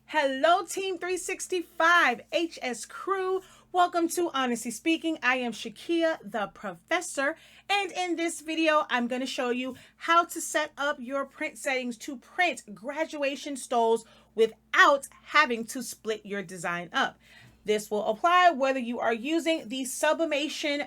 Hello, Team 365 HS crew. Welcome to Honestly Speaking. I am Shakia, the professor, and in this video, I'm going to show you how to set up your print settings to print graduation stoles without having to split your design up. This will apply whether you are using the Sublimation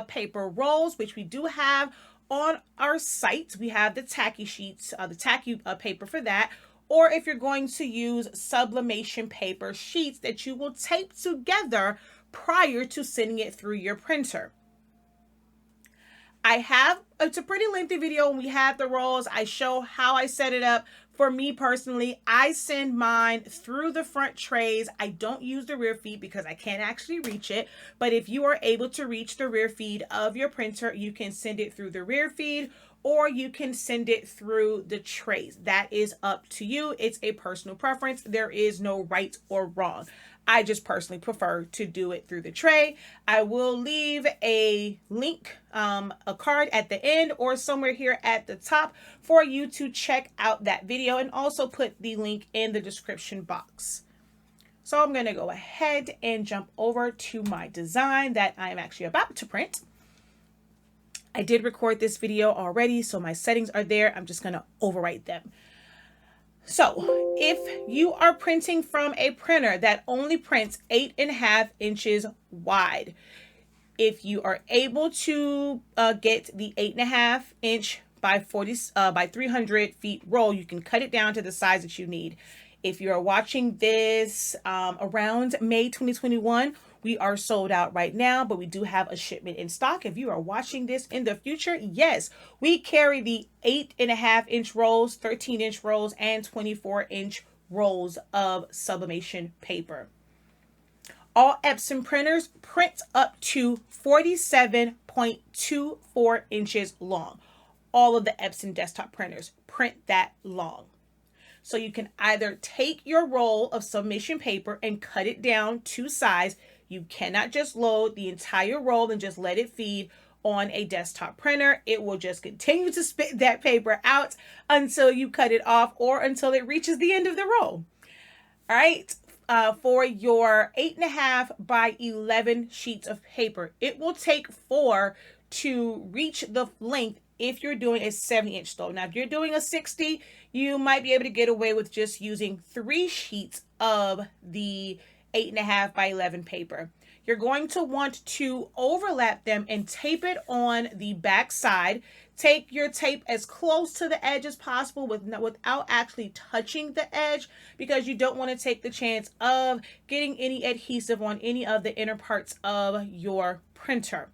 Paper Rolls, which we do have on our site. We have the tacky sheets, the tacky paper for that, or if you're going to use sublimation paper sheets that you will tape together prior to sending it through your printer. It's a pretty lengthy video when we have the rolls. I show how I set it up. For me personally, I send mine through the front trays. I don't use the rear feed because I can't actually reach it. But if you are able to reach the rear feed of your printer, you can send it through the rear feed, or you can send it through the trays. That is up to you. It's a personal preference. There is no right or wrong. I just personally prefer to do it through the tray. I will leave a link, a card at the end or somewhere here at the top for you to check out that video, and also put the link in the description box. So I'm going to go ahead and jump over to my design that I am actually about to print. I did record this video already, so my settings are there. I'm just going to overwrite them. So if you are printing from a printer that only prints 8.5 inches wide, if you are able to get the 8.5 inch by 300 feet roll, you can cut it down to the size that you need. If you are watching this around May 2021, we are sold out right now, but we do have a shipment in stock. If you are watching this in the future, yes, we carry the 8.5 inch rolls, 13-inch rolls, and 24-inch rolls of sublimation paper. All Epson printers print up to 47.24 inches long. All of the Epson desktop printers print that long. So you can either take your roll of sublimation paper and cut it down to size. You cannot just load the entire roll and just let it feed on a desktop printer. It will just continue to spit that paper out until you cut it off, or until it reaches the end of the roll. All right. For your 8.5 by 11 sheets of paper, it will take 4 to reach the length if you're doing a 70-inch stole. Now, if you're doing a 60, you might be able to get away with just using 3 sheets of the 8.5 by 11 paper. You're going to want to overlap them and tape it on the back side. Take your tape as close to the edge as possible without actually touching the edge, because you don't want to take the chance of getting any adhesive on any of the inner parts of your printer.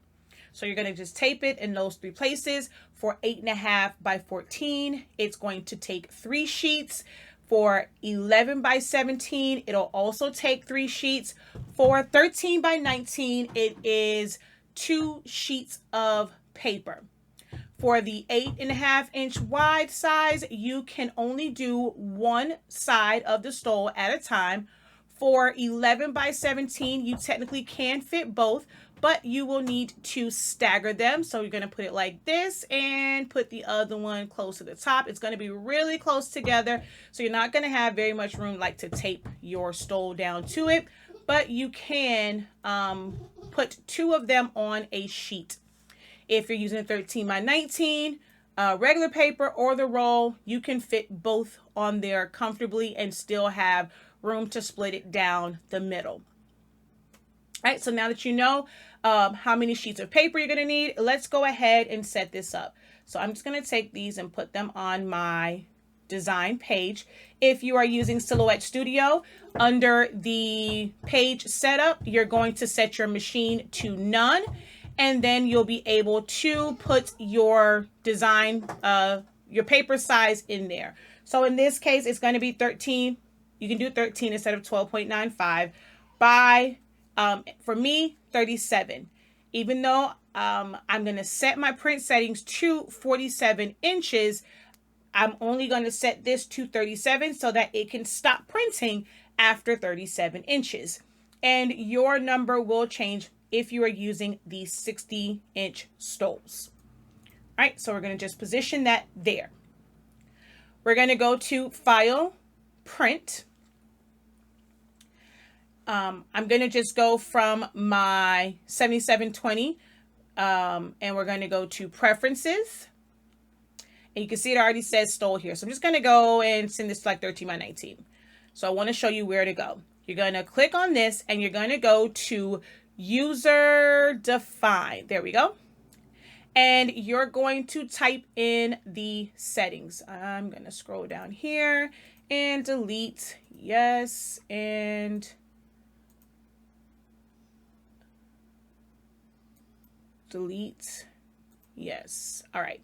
So you're going to just tape it in those 3 places. For 8.5 by 14, it's going to take 3 sheets. For 11 by 17, it'll also take 3 sheets. For 13 by 19, it is 2 sheets of paper. For the 8.5 inch wide size, you can only do 1 side of the stole at a time. For 11 by 17, you technically can fit both, but you will need to stagger them. So you're going to put it like this and put the other one close to the top. It's going to be really close together, so you're not going to have very much room like to tape your stole down to it, but you can put 2 of them on a sheet. If you're using a 13 by 19 regular paper or the roll, you can fit both on there comfortably and still have room to split it down the middle. All right, so now that you know how many sheets of paper you're going to need, let's go ahead and set this up. So I'm just going to take these and put them on my design page. If you are using Silhouette Studio, under the page setup, you're going to set your machine to none, and then you'll be able to put your design, your paper size in there. So in this case, it's going to be 13. You can do 13 instead of 12.95 by, for me, 37. Even though I'm going to set my print settings to 47 inches, I'm only going to set this to 37 so that it can stop printing after 37 inches. And your number will change if you are using the 60-inch stoles. All right, so we're going to just position that there. We're going to go to File, Print. I'm going to just go from my 7720 and we're going to go to preferences. And you can see it already says stole here. So I'm just going to go and send this to like 13 by 19. So I want to show you where to go. You're going to click on this and you're going to go to user define. There we go. And you're going to type in the settings. I'm going to scroll down here and delete. Yes. And delete. Yes. All right.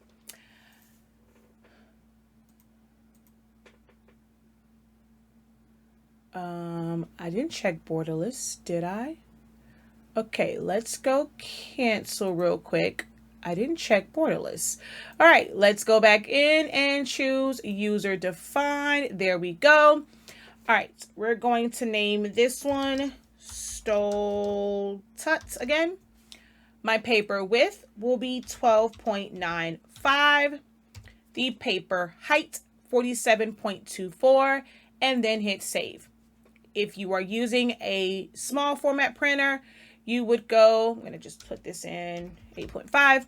I didn't check borderless, did I? Okay, let's go cancel real quick. I didn't check borderless. All right, let's go back in and choose user define. There we go. All right, we're going to name this one Stole Tuts again. My paper width will be 12.95. The paper height 47.24, and then hit save. If you are using a small format printer, you would go, I'm going to just put this in 8.5,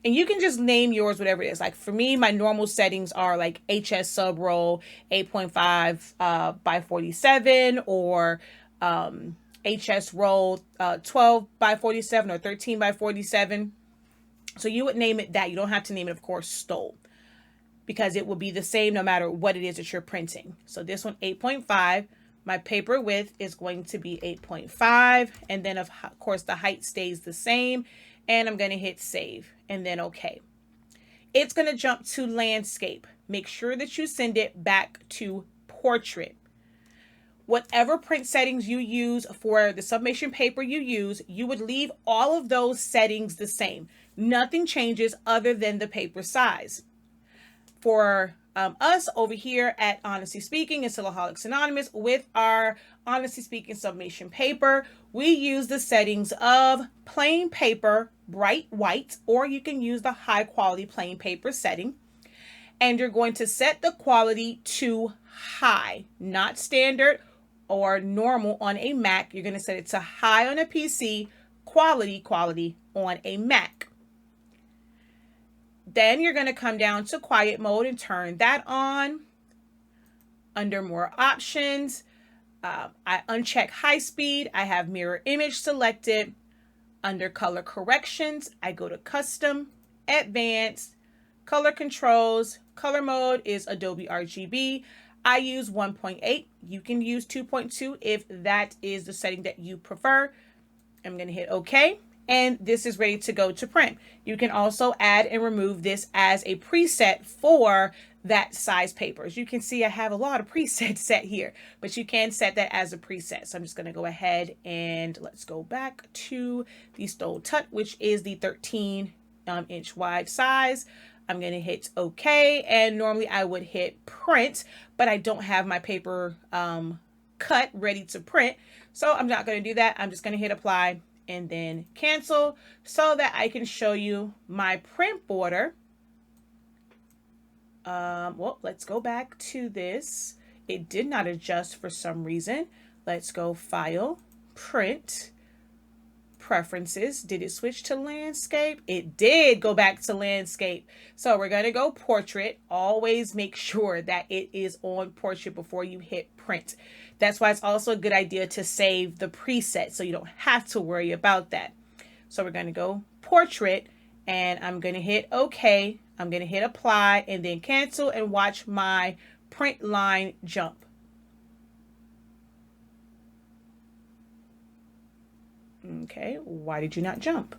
and you can just name yours whatever it is. Like for me, my normal settings are like HS sub roll 8.5 by 47 or HS roll 12 by 47 or 13 by 47. So you would name it that. You don't have to name it, of course, stole, because it will be the same no matter what it is that you're printing. So this one, 8.5. My paper width is going to be 8.5. And then, of course, the height stays the same. And I'm going to hit save and then OK. It's going to jump to landscape. Make sure that you send it back to portrait. Whatever print settings you use for the sublimation paper you would leave all of those settings the same. Nothing changes other than the paper size. For us over here at Honestly Speaking and SILAHOLICS Anonymous, with our Honestly Speaking sublimation paper, we use the settings of plain paper, bright white, or you can use the high quality plain paper setting. And you're going to set the quality to high, not standard or normal on a Mac. You're going to set it to high on a PC, quality on a Mac. Then you're going to come down to quiet mode and turn that on. Under more options, I uncheck high speed. I have mirror image selected. Under color corrections, I go to custom, advanced, color controls. Color mode is Adobe RGB. I use 1.8. You can use 2.2 if that is the setting that you prefer. I'm going to hit OK. And this is ready to go to print. You can also add and remove this as a preset for that size paper. As you can see, I have a lot of presets set here, but you can set that as a preset. So I'm just going to go ahead and let's go back to the Stole Tut, which is the 13-inch wide size. I'm going to hit OK, and normally I would hit print, but I don't have my paper cut ready to print. So I'm not going to do that. I'm just going to hit apply and then cancel so that I can show you my print border. Well, let's go back to this. It did not adjust for some reason. Let's go File, Print, Preferences. Did it switch to landscape? It did go back to landscape. So we're going to go portrait. Always make sure that it is on portrait before you hit print. That's why it's also a good idea to save the preset so you don't have to worry about that. So we're going to go portrait and I'm going to hit OK. I'm going to hit apply and then cancel and watch my print line jump. Okay, why did you not jump?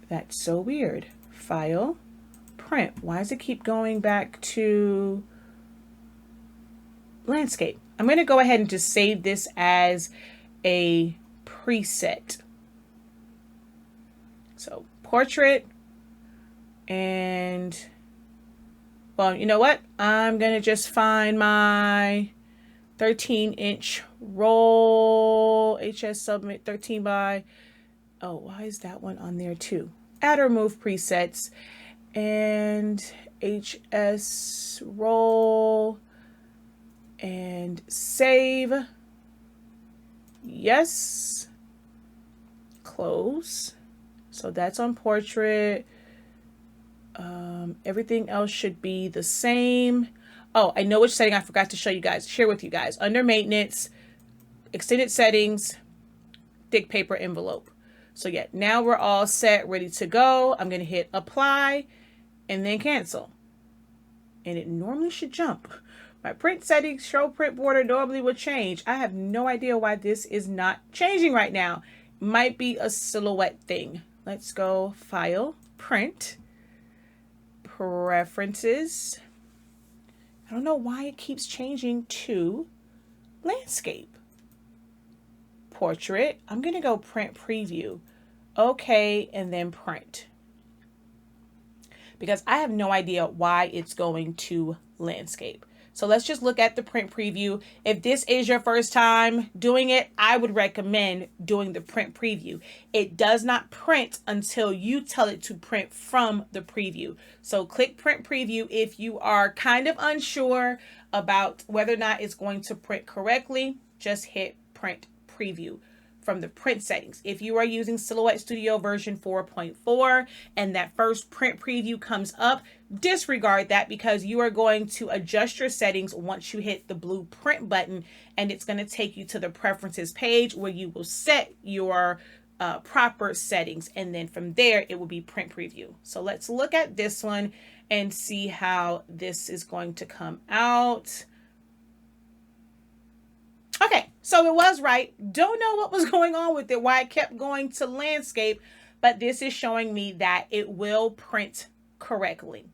That's so weird. File, print. Why does it keep going back to landscape? I'm going to go ahead and just save this as a preset. So portrait, and well, you know what? I'm going to just find my 13-inch roll, HS Submit 13 by, oh, why is that one on there too? Add or remove presets, and HS roll, and save. Yes. Close. So that's on portrait. Everything else should be the same. Oh, I know which setting I forgot to show you guys, share with you guys. Under maintenance, extended settings, thick paper envelope. So yeah, now we're all set, ready to go. I'm going to hit apply and then cancel. And it normally should jump. My print settings, show print border normally would change. I have no idea why this is not changing right now. Might be a silhouette thing. Let's go file, print, preferences. I don't know why it keeps changing to landscape. Portrait. I'm going to go print preview. Okay, and then print. Because I have no idea why it's going to landscape. So let's just look at the print preview. If this is your first time doing it, I would recommend doing the print preview. It does not print until you tell it to print from the preview. So click print preview if you are kind of unsure about whether or not it's going to print correctly. Just hit print preview from the print settings. If you are using Silhouette Studio version 4.4 and that first print preview comes up, disregard that because you are going to adjust your settings once you hit the blue print button, and it's going to take you to the preferences page where you will set your proper settings, and then from there it will be print preview. So let's look at this one and see how this is going to come out. Okay, so it was right. Don't know what was going on with it, why it kept going to landscape, but this is showing me that it will print correctly.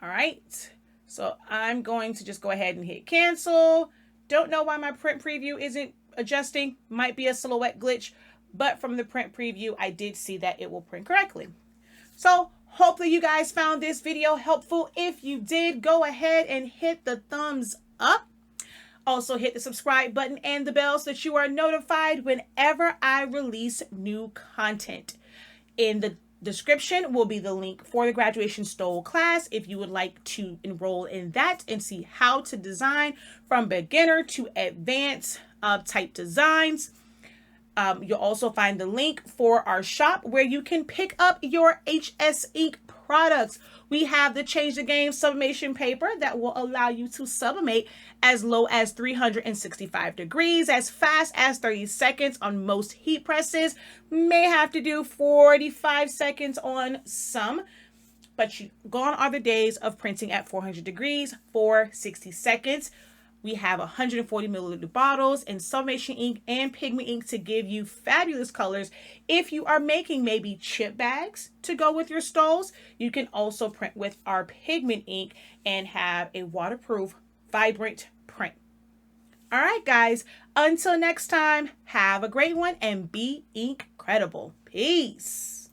All right, so I'm going to just go ahead and hit cancel. Don't know why my print preview isn't adjusting. Might be a silhouette glitch, but from the print preview, I did see that it will print correctly. So hopefully you guys found this video helpful. If you did, go ahead and hit the thumbs up. Also hit the subscribe button and the bell so that you are notified whenever I release new content. In the description will be the link for the Graduation Stole class if you would like to enroll in that and see how to design from beginner to advanced type designs. You'll also find the link for our shop where you can pick up your HS ink products. We have the Change the Game sublimation paper that will allow you to sublimate as low as 365 degrees, as fast as 30 seconds on most heat presses. May have to do 45 seconds on some, but gone are the days of printing at 400 degrees for 60 seconds. We have 140 milliliter bottles and sublimation ink and pigment ink to give you fabulous colors. If you are making maybe chip bags to go with your stoles, you can also print with our pigment ink and have a waterproof, vibrant print. All right, guys, until next time, have a great one and be ink-credible. Peace.